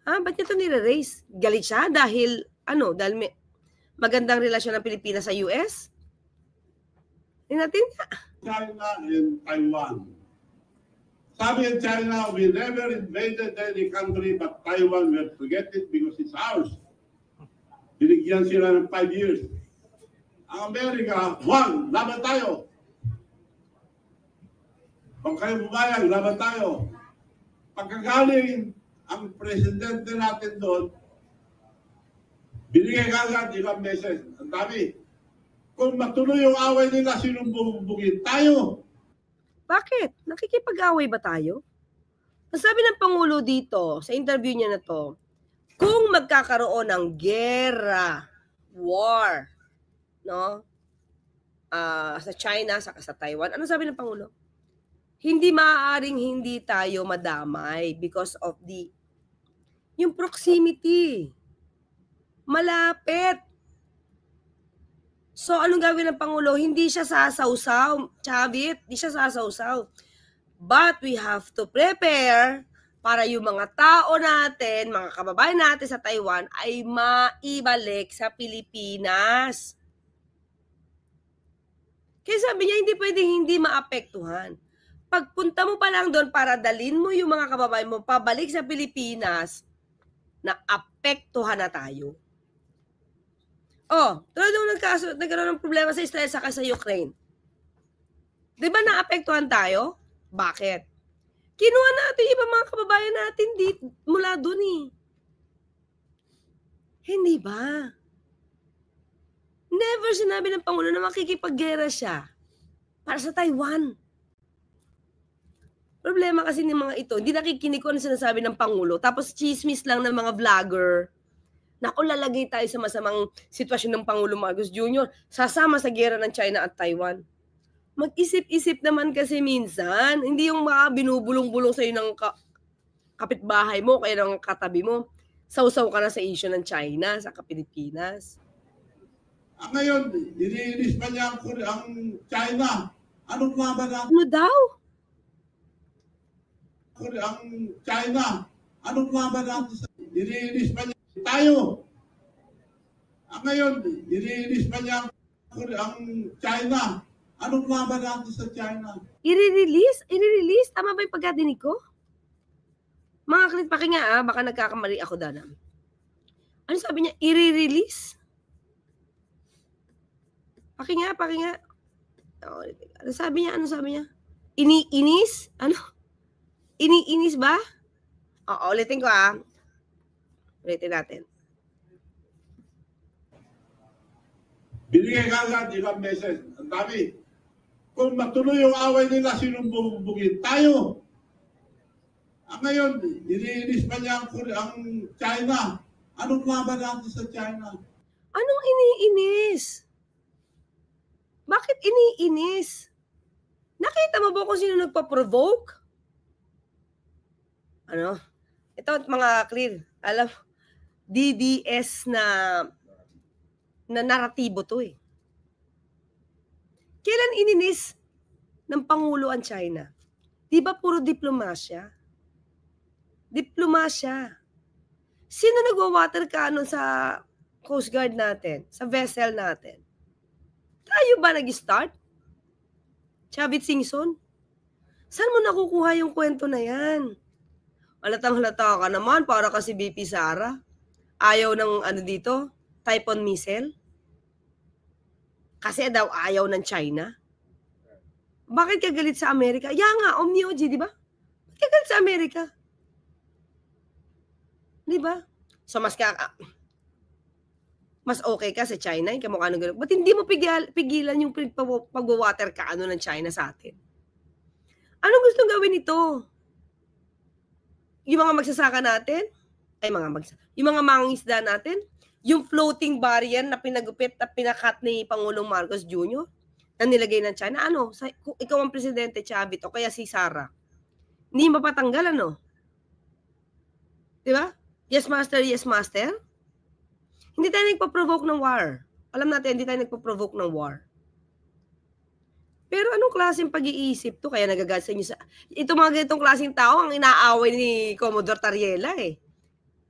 Ba't niya ito nire-raise? Galit siya dahil, dahil may magandang relasyon ng Pilipinas sa US? Hindi natin nga. China and Taiwan. Sabi in China, we never invaded any country but Taiwan. We'll forget it because it's ours. Binigyan sila ng 5 years. Ang Amerika, 1, laban tayo. Kung kayo bumayag, laban tayo. Pagkagaling ang presidente natin doon, binigay kagad ilang meses. Ang dami. Kung matuloy yung away nila, sinong bubugin? Tayo. Bakit? Nakikipag-away ba tayo? Ang sabi ng Pangulo dito, sa interview niya na to, kung magkakaroon ng gera, war, no? Sa China, sa Taiwan, ano sabi ng Pangulo? Hindi maaaring hindi tayo madamay because of yung proximity. Malapit. So, anong gawin ng Pangulo? Hindi siya sasawsaw, Chavit. Hindi siya sasawsaw. But we have to prepare para yung mga tao natin, mga kababayan natin sa Taiwan ay maibalik sa Pilipinas. Kaya sabi niya, hindi pwedeng hindi maapektuhan. Pagpunta mo pa lang doon para dalhin mo yung mga kababayan mo pabalik sa Pilipinas, naapektuhan na tayo. Tulad nung nagkaroon ng problema sa Israel saka sa Ukraine. Di ba naapektuhan tayo? Bakit? Kinuha natin ibang mga kababayan natin mula doon eh. Hindi ba? Never sinabi ng Pangulo na makikipaggera siya para sa Taiwan. Problema kasi ng mga ito, hindi nakikinig ko ang sinasabi ng Pangulo, tapos chismis lang ng mga vlogger. Naku, lalagay tayo sa masamang sitwasyon ng Pangulo Marcos Jr. Sasama sa gera ng China at Taiwan. Mag-isip-isip naman kasi minsan. Hindi yung mga binubulong-bulong sa'yo ng kapitbahay mo, kaya ng katabi mo. Sausaw ka na sa issue ng China, sa Pilipinas. Ngayon, nilinis pa niya ang China. Anong laban natin? Ano daw? Ang China. Anong laban natin? Nilinis pa niya tayo. Ngayon, nilinis pa niya ang China. Anong laban natin sa China? I-release? Tama ba yung pagkadinig ko? Mga kalit, pakinga baka nagkakamali ako dana. Ano sabi niya? I-release? Pakinga. Ano sabi niya? Iniinis? Ano? Iniinis ba? Ulitin ko Ulitin natin. Binigay kagad ilang meses. Ang dami. Kung matuloy yung away nila, sinong bubugin? Tayo. Ngayon, nilinis pa niya ang China. Anong laban natin sa China? Anong iniinis? Bakit iniinis? Nakita mo ba kung sino nagpa-provoke? Ito mga clear. Alam, DDS na naratibo to eh. Kailan ininis ng Pangulo ang China? Di ba puro diplomasya? Sino nagwa-water cannon sa Coast Guard natin? Sa vessel natin? Tayo ba nag-start? Chavit Singson? Saan mo nakukuha yung kwento na yan? Halatang-halata ka naman para kasi BP Sara. Ayaw ng dito, Typhoon missile. Kasi daw ayaw ng China. Bakit ka galit sa Amerika? Nga, Omni-OG, di ba? Bakit ka galit sa Amerika? Di ba? So, mas okay ka sa China, yung kamukha ng gano'n. Ba't hindi mo pigilan yung pag-water ka ng China sa atin? Anong gustong gawin ito? Yung mga magsasaka natin? Yung mga mangingisda natin? Yung floating barrier na pinagupit at pinakat ni Pangulong Marcos Jr. na nilagay ng China. Kung ikaw ang presidente, Chavit, o kaya si Sara, hindi mapatanggal, Di ba? Yes, master, yes, master. Hindi tayo nagpa-provoke ng war. Alam natin, hindi tayo nagpa-provoke ng war. Pero anong klaseng pag-iisip to? Kaya nagagat sa inyo ito mga ganitong klaseng tao ang inaaway ni Commodore Tariela eh.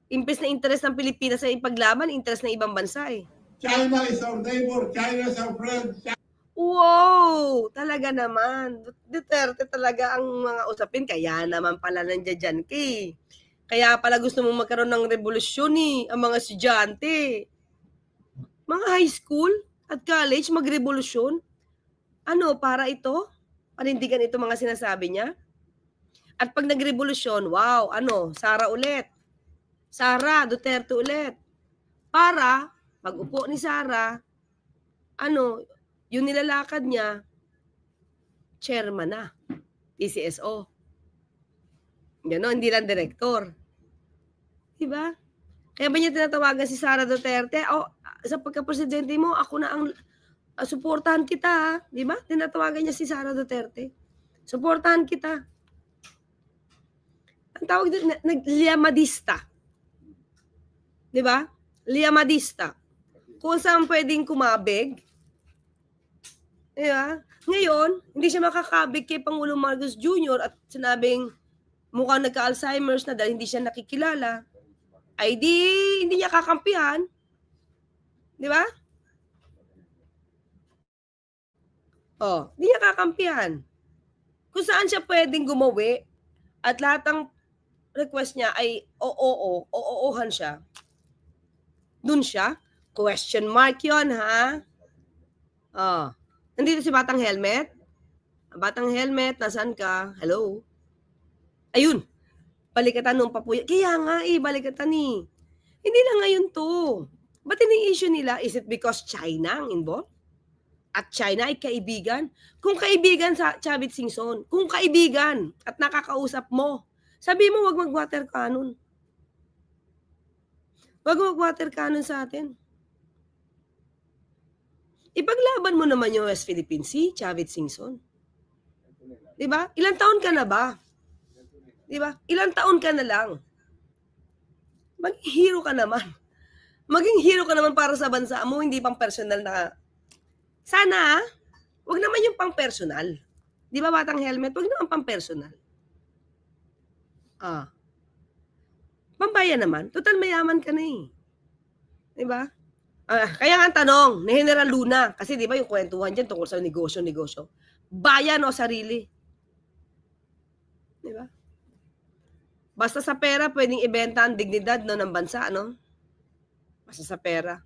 Imbes na interest ng Pilipinas sa ipaglaban, interest ng ibang bansa eh. China is our neighbor, China is our friend. Wow! Talaga naman. Duterte talaga ang mga usapin. Kaya naman pala nandiyan dyan kay. Kaya pala gusto mong magkaroon ng revolusyon ang mga estudyante. Mga high school at college magrevolusyon. Ano, para ito? Panindigan ito mga sinasabi niya? At pag nagrevolusyon, wow, ano, Sara ulit. Sara, Duterte ulit. Para, pag upo ni Sara, ano, yung nilalakad niya, chairman na, PCSO. Gano'n, hindi lang direktor. Diba? Kaya ba niya tinatawagan si Sara Duterte? Sa pagka-presidente mo, ako na ang suportahan kita. Diba? Tinatawagan niya si Sara Duterte. Suportahan kita. Ang tawag doon, liamadista. Diba? Liamadista. Kung saan pwedeng kumabig. Diba? Ngayon, hindi siya makakabig kay Pangulong Marcos Jr. at sinabing mukhang nagka-Alzheimer's na dahil hindi siya nakikilala. Ay hindi niya kakampihan. Diba? Hindi niya kakampihan. Kung saan siya pwedeng gumawi at lahat ng request niya ay oo-ohan siya. Dun siya. Question mark yun, ha? Nandito si Batang Helmet. Batang Helmet, nasaan ka? Hello? Ayun. Balikatan nung papuya. Kaya nga balikatan Hindi lang ngayon to. Ba't ini-issue nila? Is it because China ang involved? At China ay kaibigan? Kung kaibigan sa Chavit Singson, kung kaibigan at nakakausap mo, sabi mo wag mag-water cannon. Wag mag-water cannon sa atin. Ipaglaban mo naman yung West Philippine Sea, Chavit Singson. Diba? Ilang taon ka na ba? Diba? Ilang taon ka na lang. Maging hero ka naman. Maging hero ka naman para sa bansa mo, hindi pang personal na. Sana, wag naman yung pang personal. Di ba, Batang Helmet? Wag naman pang personal. Pambaya naman. Total mayaman ka na Di ba? Kaya nga ang tanong, ni General Luna, kasi di ba yung kwentuhan dyan tungkol sa negosyo. Bayan o sarili? Di ba? Basta sa pera, pwedeng ibenta ang dignidad ng bansa, no? Basta sa pera.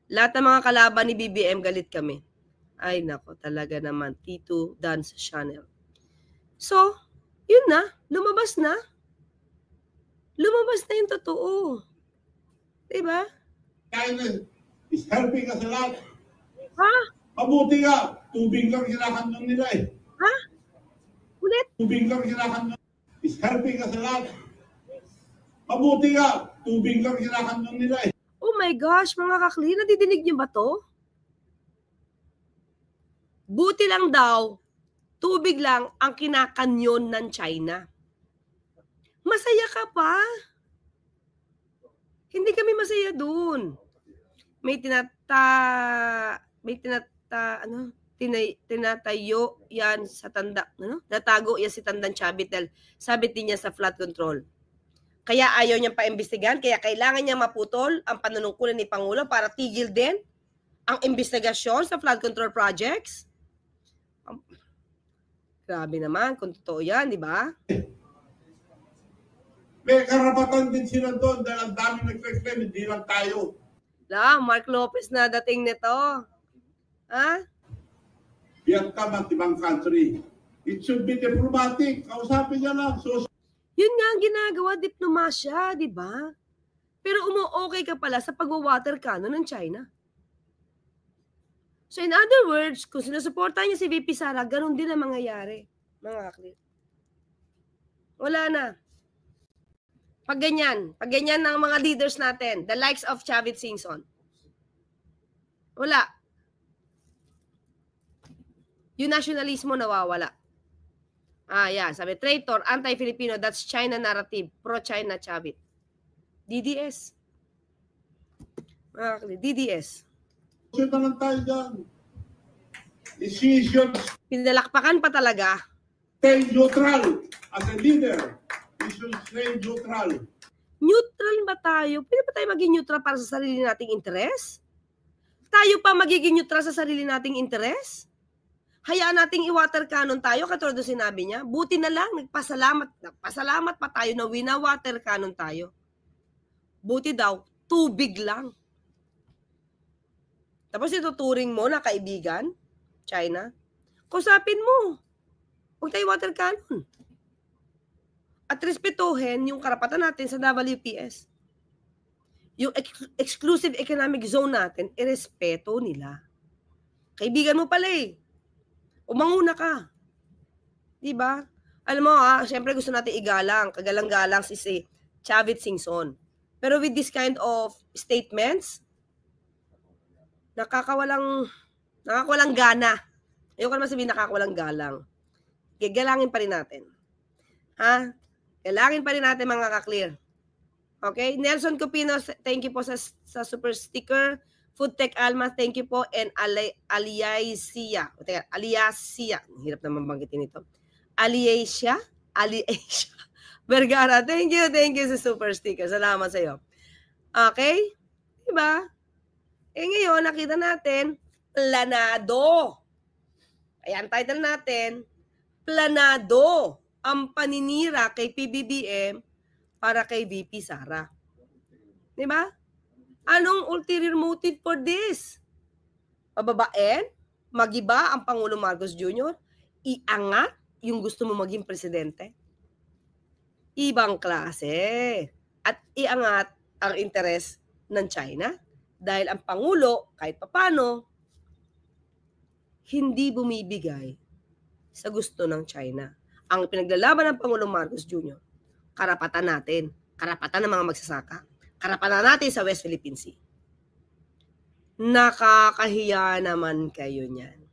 Lahat ng mga kalaban ni BBM, galit kami. Ay, nako, talaga naman. Tito Dance Channel. So, yun na. Lumabas na. Lumabas na yung totoo. Diba? China is helping us a lot. Ha? Mabuti ka. Tubig lang kinakandong nila Ha? Ulit? Tubig lang kinakandong is helping us a lot. Mabuti ka. Tubig lang kinakandong nila Oh my gosh, mga kakli, nadidinig niyo ba to? Buti lang daw, tubig lang ang kinakanyon ng China. Masaya ka pa? Hindi kami masaya dun. Tinatayo yan sa tanda, natago yan si Tandang Chabitel. Sabi din niya sa flood control. Kaya ayaw niyang paimbestigahan, kaya kailangan niya maputol ang panunungkulan ni Pangulo para tigil din ang investigasyon sa flood control projects. Grabe naman kung totoo yan, di ba? May karapatan din sila doon dahil ang daming nag-claim, hindi lang tayo. Mark Lopez na dating nito. Ha? Vietnam at ibang country. It should be diplomatic. Kausapin niya lang. Yun nga ang ginagawa, diplomasya, di ba? Pero umu-okay ka pala sa pag-water cannon ng China. So in other words, kung sinusuportahan niya si VP Sara, ganun din ang mangyayari, mga kaklit. Wala na. Pag ganyan ng mga leaders natin, the likes of Chavit Singson. Wala. Yung nationalismo nawawala. Yeah, sabi, traitor, anti-Filipino, that's China narrative, pro-China Chavit. DDS. DDS. Ito lang tayo dyan. Decision. Pinalakpakan pa talaga. Stay neutral as a leader. You should stay neutral. Neutral ba tayo? Pwede ba tayo maging neutral para sa sarili nating interes? Tayo pa magiging neutral sa sarili nating interes? Hayaan nating i-water cannon tayo, katulad ng sinabi niya. Buti na lang, nagpasalamat pa tayo na wina-water cannon tayo. Buti daw, tubig lang. Tapos ituturing mo na kaibigan, China, kusapin mo. Huwag tayo water cannon. At respetuhin yung karapatan natin sa WPS. Yung exclusive economic zone natin, irespeto nila. Kaibigan mo pala eh. Umanguna ka. Diba? Alam mo syempre gusto natin igalang. Kagalang-galang si Chavit Singson. Pero with this kind of statements, nakakawalang gana. Ayoko naman sabihin nakakawalang galang. Gagalangin pa rin natin. Galangin pa rin natin mga ka-clear. Okay? Nelson Cupino, thank you po sa super sticker. Food Tech Alma, thank you po. And Aliasia. Aliasia. Hirap naman banggitin ito. Aliasia Vergara, thank you sa super sticker. Salamat sa iyo. Okay? Diba? Ngayon, nakita natin, planado. Ayan, title natin, planado ang paninira kay PBBM para kay VP Sara. Diba? Anong ulterior motive for this? Pababain? Magiba ang Pangulo Marcos Jr.? Iangat yung gusto mo maging presidente? Ibang klase. At iangat ang interes ng China? Dahil ang Pangulo, kahit papano, hindi bumibigay sa gusto ng China. Ang pinaglalaban ng Pangulong Marcos Jr., karapatan natin, karapatan ng mga magsasaka, karapatan natin sa West Philippine Sea. Nakakahiya naman kayo niyan.